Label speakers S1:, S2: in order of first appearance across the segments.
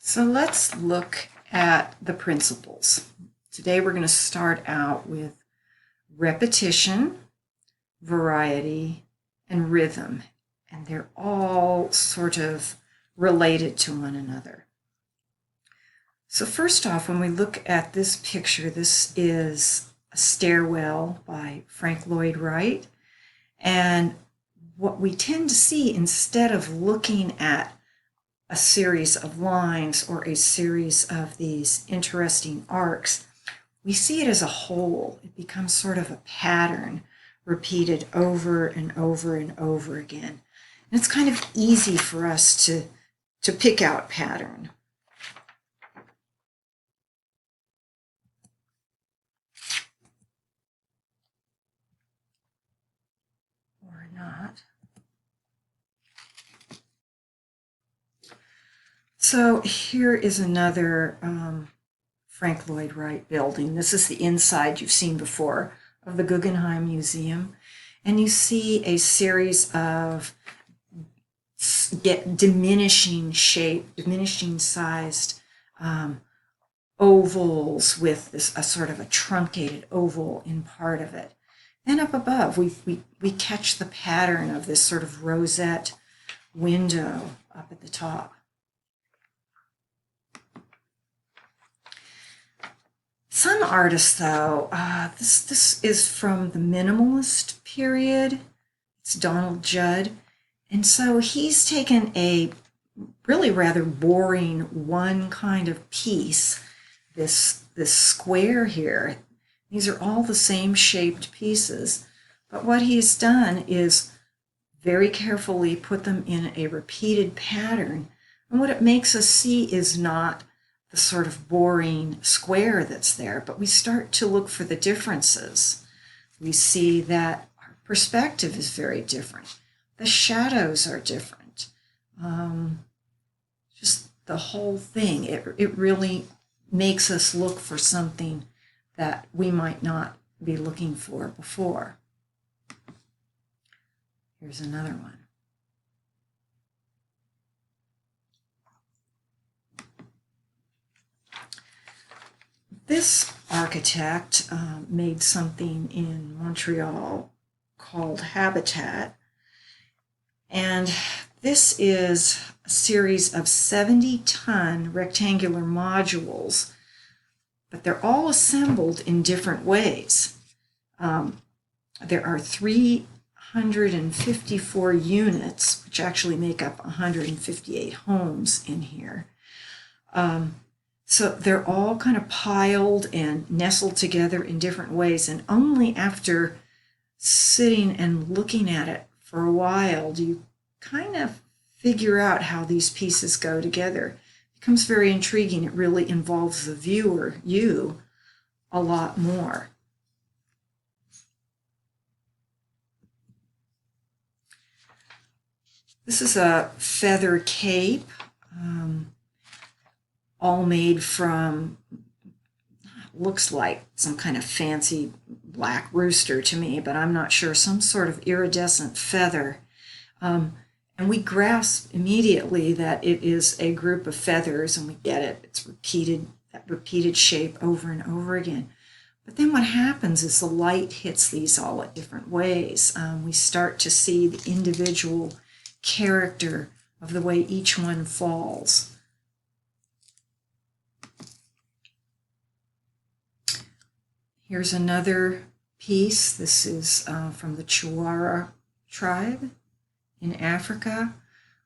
S1: So let's look at the principles. Today we're going to start out with repetition, variety, and rhythm. And they're all sort of related to one another. So first off, when we look at this picture, this is a stairwell by Frank Lloyd Wright. And what we tend to see, instead of looking at a series of lines or a series of these interesting arcs, we see it as a whole. It becomes sort of a pattern repeated over and over and over again. And it's kind of easy for us to pick out pattern. Or not. So here is another Frank Lloyd Wright building. This is the inside you've seen before of the Guggenheim Museum. And you see a series of diminishing shape, diminishing sized ovals with this a sort of a truncated oval in part of it. Then up above, we catch the pattern of this sort of rosette window up at the top. Some artists, though, this is from the minimalist period. It's Donald Judd. And so he's taken a really rather boring one kind of piece, this square here. These are all the same shaped pieces. But what he's done is very carefully put them in a repeated pattern. And what it makes us see is not the sort of boring square that's there, but we start to look for the differences. We see that our perspective is very different. The shadows are different. Just the whole thing, it really makes us look for something that we might not be looking for before. Here's another one. This architect made something in Montreal called Habitat. And this is a series of 70-ton rectangular modules, but they're all assembled in different ways. There are 354 units, which actually make up 158 homes in here. So they're all kind of piled and nestled together in different ways, and only after sitting and looking at it for a while do you kind of figure out how these pieces go together. It becomes very intriguing. It really involves the viewer, you, a lot more. This is a feather cape. All made from, looks like some kind of fancy black rooster to me, but I'm not sure, some sort of iridescent feather. And we grasp immediately that it is a group of feathers, and we get it. It's repeated, that repeated shape over and over again. But then what happens is the light hits these all at different ways. We start to see the individual character of the way each one falls. Here's another piece. This is from the Chuara tribe in Africa.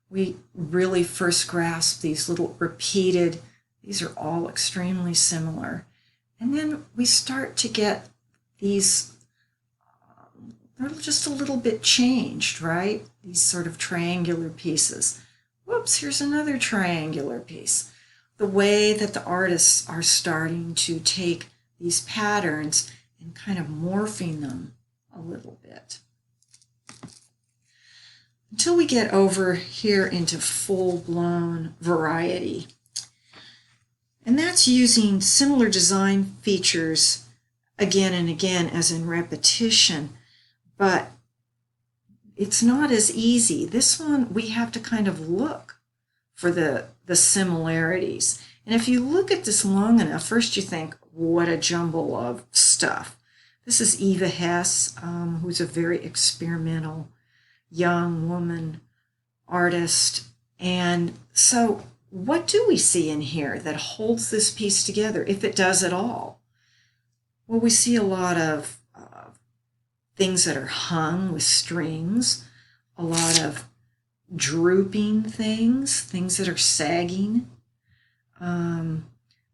S1: We really first grasp these little repeated, these are all extremely similar. And then we start to get these, they're just a little bit changed, right? These sort of triangular pieces. Whoops, here's another triangular piece. The way that the artists are starting to take these patterns and kind of morphing them a little bit. Until we get over here into full-blown variety. And that's using similar design features again and again as in repetition, but it's not as easy. This one we have to kind of look for the similarities. And if you look at this long enough, first you think, what a jumble of stuff. This is Eva Hess, who's a very experimental young woman artist. And so what do we see in here that holds this piece together, if it does at all? Well, we see a lot of things that are hung with strings, a lot of drooping things that are sagging.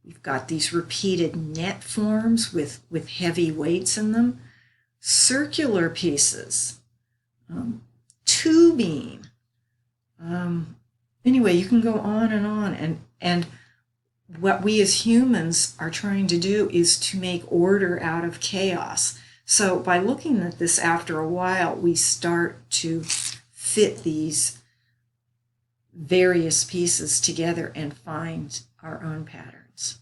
S1: We've got these repeated net forms with heavy weights in them, circular pieces, tubing. Anyway, you can go on, and what we as humans are trying to do is to make order out of chaos. So by looking at this after a while, we start to fit these various pieces together and find our own patterns.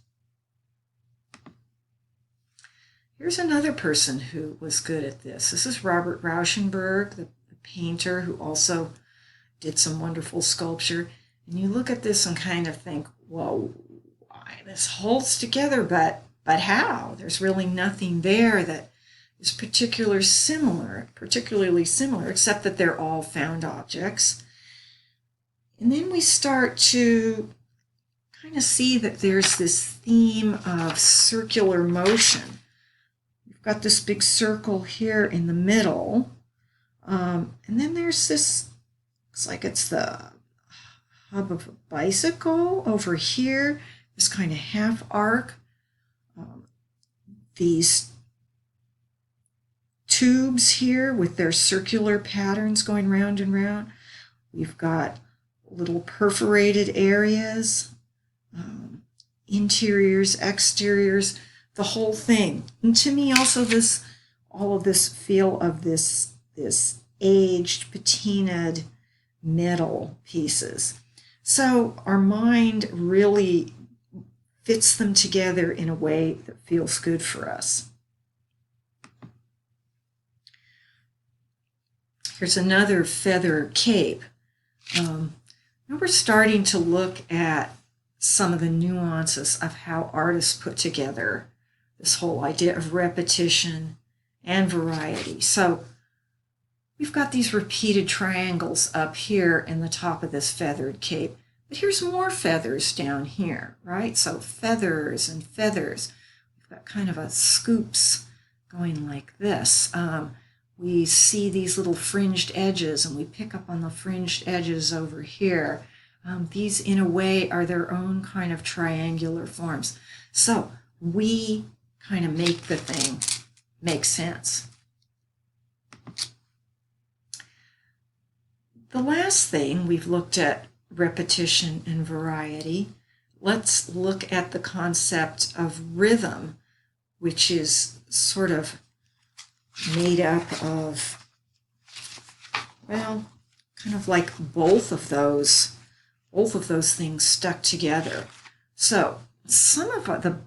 S1: Here's another person who was good at this. This is Robert Rauschenberg, the painter who also did some wonderful sculpture. And you look at this and kind of think, well, this holds together, but how? There's really nothing there that is particularly similar, except that they're all found objects. And then we start to kind of see that there's this theme of circular motion. We've got this big circle here in the middle, and then there's this, looks like it's the hub of a bicycle over here, this kind of half arc. These tubes here with their circular patterns going round and round. We've got little perforated areas, interiors, exteriors, the whole thing. And to me also all of this feel of this aged, patinaed metal pieces. So our mind really fits them together in a way that feels good for us. Here's another feather cape. Now we're starting to look at some of the nuances of how artists put together this whole idea of repetition and variety. So we've got these repeated triangles up here in the top of this feathered cape. But here's more feathers down here, right? So feathers and feathers. We've got kind of a scoops going like this. We see these little fringed edges, and we pick up on the fringed edges over here. These, in a way, are their own kind of triangular forms. So we kind of make the thing make sense. The last thing we've looked at, repetition and variety. Let's look at the concept of rhythm, which is sort of made up of, well, kind of like both of those things stuck together. So some of the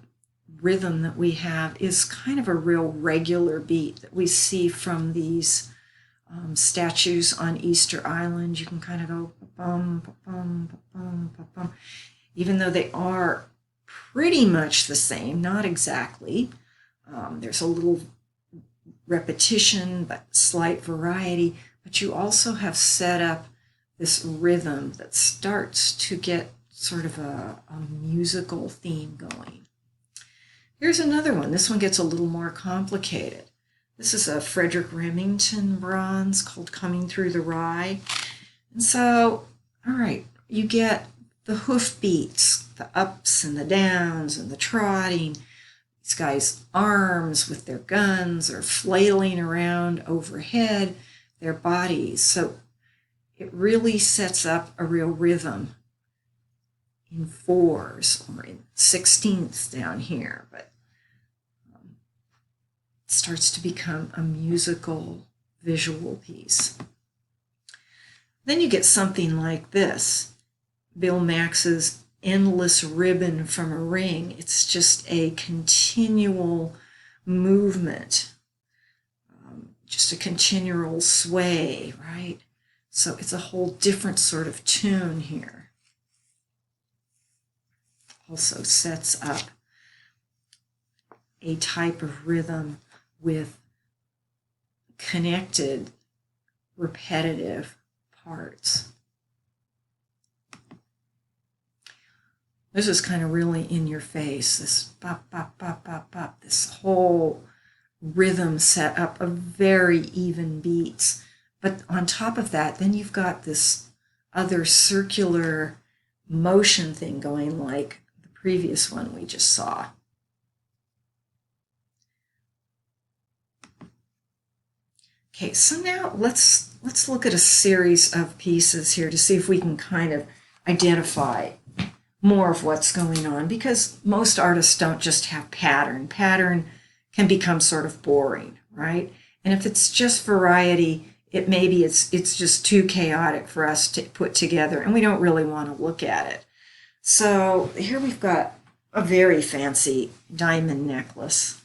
S1: rhythm that we have is kind of a real regular beat that we see from these statues on Easter Island. You can kind of go bum, bum, bum, bum, even though they are pretty much the same, not exactly. There's a little repetition, but slight variety. But you also have set up this rhythm that starts to get sort of a musical theme going. Here's another one. This one gets a little more complicated. This is a Frederick Remington bronze called Coming Through the Rye. And so, all right, you get the hoof beats, the ups and the downs and the trotting. These guys' arms with their guns are flailing around overhead, their bodies. So it really sets up a real rhythm in fours or in sixteenths down here, but it starts to become a musical visual piece. Then you get something like this, Bill Max's Endless Ribbon from a Ring. It's just a continual movement, just a continual sway, right? So it's a whole different sort of tune here. also sets up a type of rhythm with connected, repetitive parts. This is kind of really in your face, this bop, bop, bop, bop, bop, this whole rhythm set up of very even beats. But on top of that, then you've got this other circular motion thing going like the previous one we just saw. Okay, so now let's look at a series of pieces here to see if we can kind of identify more of what's going on, because most artists don't just have pattern. Pattern can become sort of boring, right? And if it's just variety, maybe it's just too chaotic for us to put together, and we don't really want to look at it. So here we've got a very fancy diamond necklace.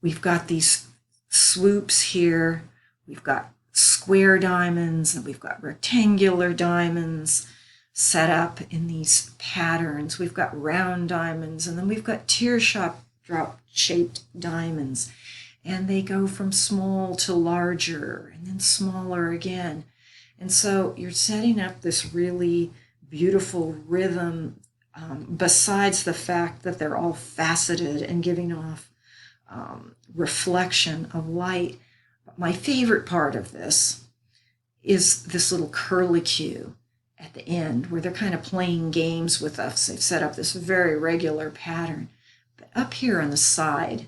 S1: We've got these swoops here. We've got square diamonds, and we've got rectangular diamonds set up in these patterns. We've got round diamonds, and then we've got teardrop shaped diamonds, and they go from small to larger and then smaller again. And so you're setting up this really beautiful rhythm, besides the fact that they're all faceted and giving off reflection of light. But my favorite part of this is this little curlicue at the end, where they're kind of playing games with us. They've set up this very regular pattern. But up here on the side,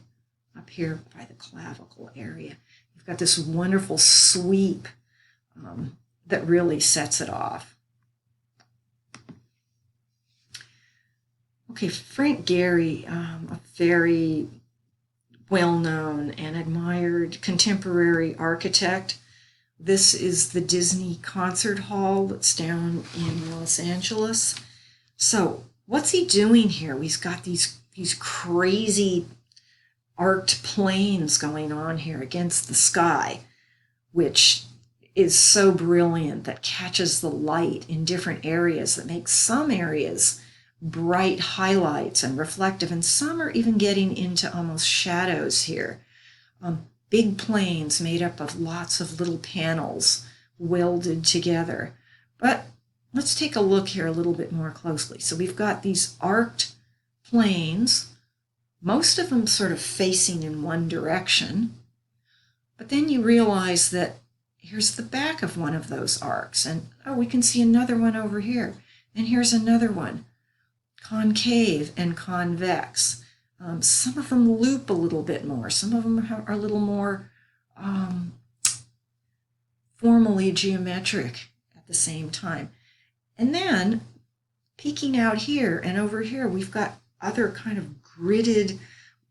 S1: up here by the clavicle area, you've got this wonderful sweep that really sets it off. Okay, Frank Gehry, a very well-known and admired contemporary architect. This is the Disney Concert Hall that's down in Los Angeles. So what's he doing here? He's got these crazy arced planes going on here against the sky, which is so brilliant, that catches the light in different areas, that makes some areas bright highlights and reflective, and some are even getting into almost shadows here. Big planes made up of lots of little panels welded together. But let's take a look here a little bit more closely. So we've got these arced planes, most of them sort of facing in one direction. But then you realize that here's the back of one of those arcs, and oh, we can see another one over here, and here's another one, concave and convex. Some of them loop a little bit more. Some of them are a little more formally geometric at the same time. And then peeking out here and over here, we've got other kind of gridded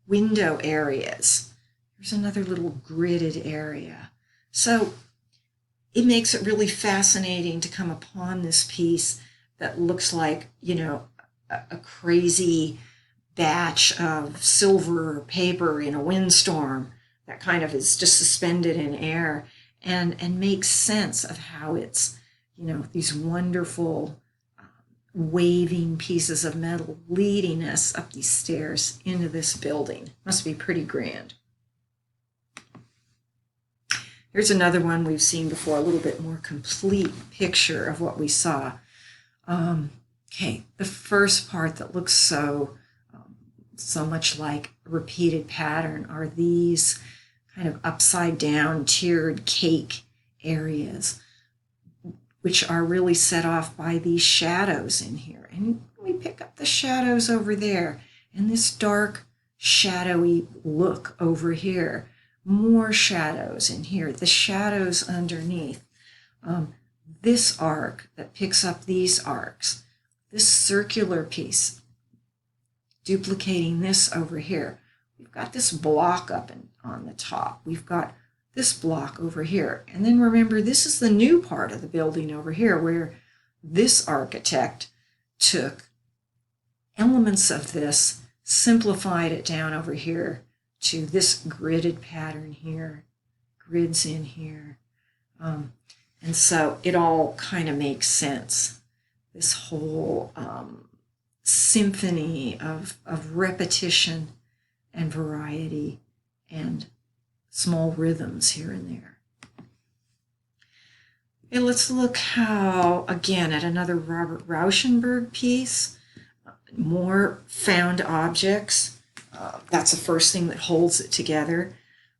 S1: window areas. There's another little gridded area. So it makes it really fascinating to come upon this piece that looks like, a crazy batch of silver paper in a windstorm that kind of is just suspended in air, and makes sense of how it's, these wonderful waving pieces of metal leading us up these stairs into this building. Must be pretty grand. Here's another one we've seen before, a little bit more complete picture of what we saw. Okay, the first part that looks so much like a repeated pattern are these kind of upside down tiered cake areas, which are really set off by these shadows in here. And we pick up the shadows over there, and this dark shadowy look over here, more shadows in here, the shadows underneath. This arc that picks up these arcs, this circular piece duplicating this over here. We've got this block up on the top. We've got this block over here. And then remember, this is the new part of the building over here, where this architect took elements of this, simplified it down over here to this gridded pattern here, grids in here. And so it all kind of makes sense. This whole symphony of repetition and variety and small rhythms here and there. Okay, let's look again at another Robert Rauschenberg piece, more found objects. That's the first thing that holds it together.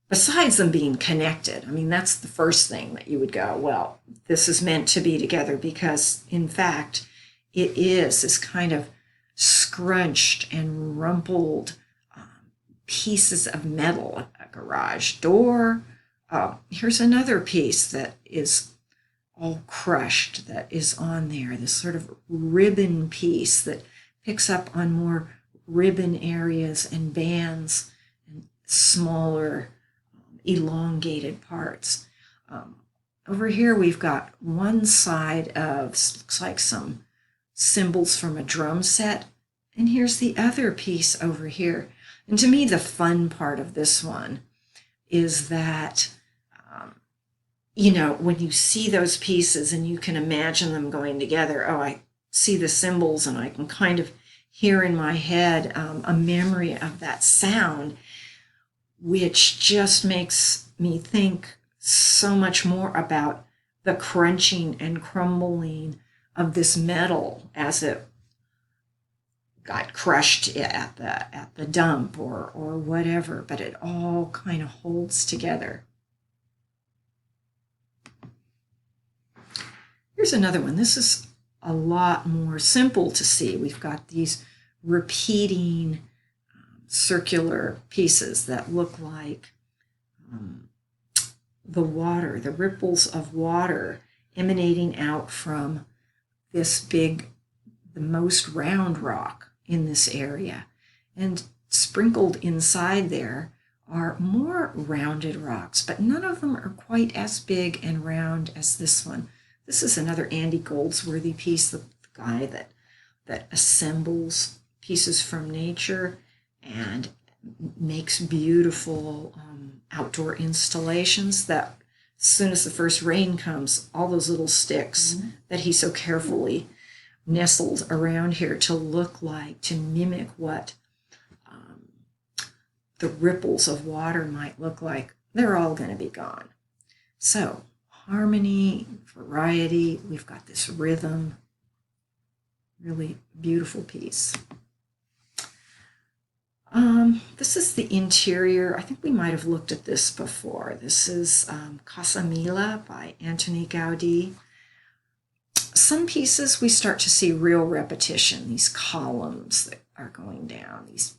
S1: Besides them being connected, I mean, that's the first thing that you would go, well, this is meant to be together, because in fact, it is this kind of scrunched and rumpled pieces of metal, a garage door. Here's another piece that is all crushed that is on there, this sort of ribbon piece that picks up on more ribbon areas and bands and smaller elongated parts. Over here we've got one side of, looks like some cymbals from a drum set, and here's the other piece over here. And to me, the fun part of this one is that when you see those pieces and you can imagine them going together, I see the cymbals and I can kind of hear in my head a memory of that sound, which just makes me think so much more about the crunching and crumbling of this metal as it got crushed at the dump or whatever, but it all kind of holds together. Here's another one. This is a lot more simple to see. We've got these repeating circular pieces that look like the water, the ripples of water emanating out from this the most round rock in this area. And sprinkled inside there are more rounded rocks, but none of them are quite as big and round as this one. This is another Andy Goldsworthy piece, the guy that assembles pieces from nature and makes beautiful outdoor installations that as soon as the first rain comes, all those little sticks that he so carefully nestled around here to mimic what the ripples of water might look like, they're all going to be gone. So harmony, variety, we've got this rhythm, really beautiful piece. This is the interior. I think we might have looked at this before. This is Casa Mila by Antoni Gaudí. Some pieces we start to see real repetition, these columns that are going down, these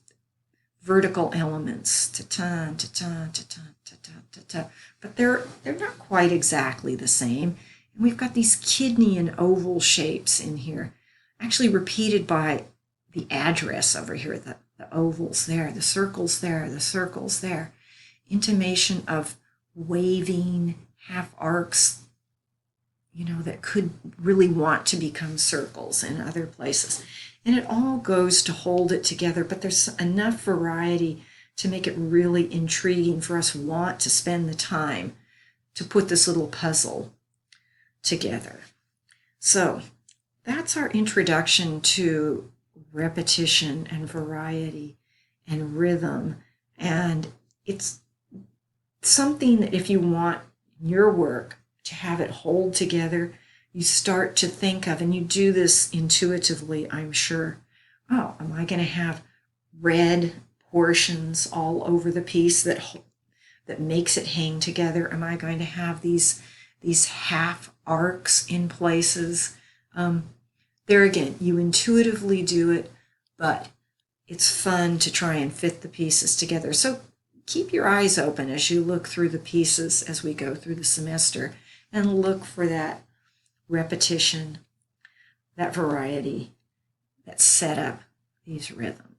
S1: vertical elements, ta-ta, ta-ta, ta-ta, ta-ta, ta-ta, but they're not quite exactly the same. And we've got these kidney and oval shapes in here, actually repeated by the address over here, the ovals there, the circles there, the circles there. Intimation of waving half arcs, that could really want to become circles in other places. And it all goes to hold it together, but there's enough variety to make it really intriguing for us want to spend the time to put this little puzzle together. So that's our introduction to repetition and variety and rhythm. And it's something that if you want your work to have it hold together, you start to think of, and you do this intuitively, I'm sure, am I going to have red portions all over the piece that makes it hang together? Am I going to have these half arcs in places? There again, you intuitively do it, but it's fun to try and fit the pieces together. So keep your eyes open as you look through the pieces as we go through the semester, and look for that repetition, that variety that set up these rhythms.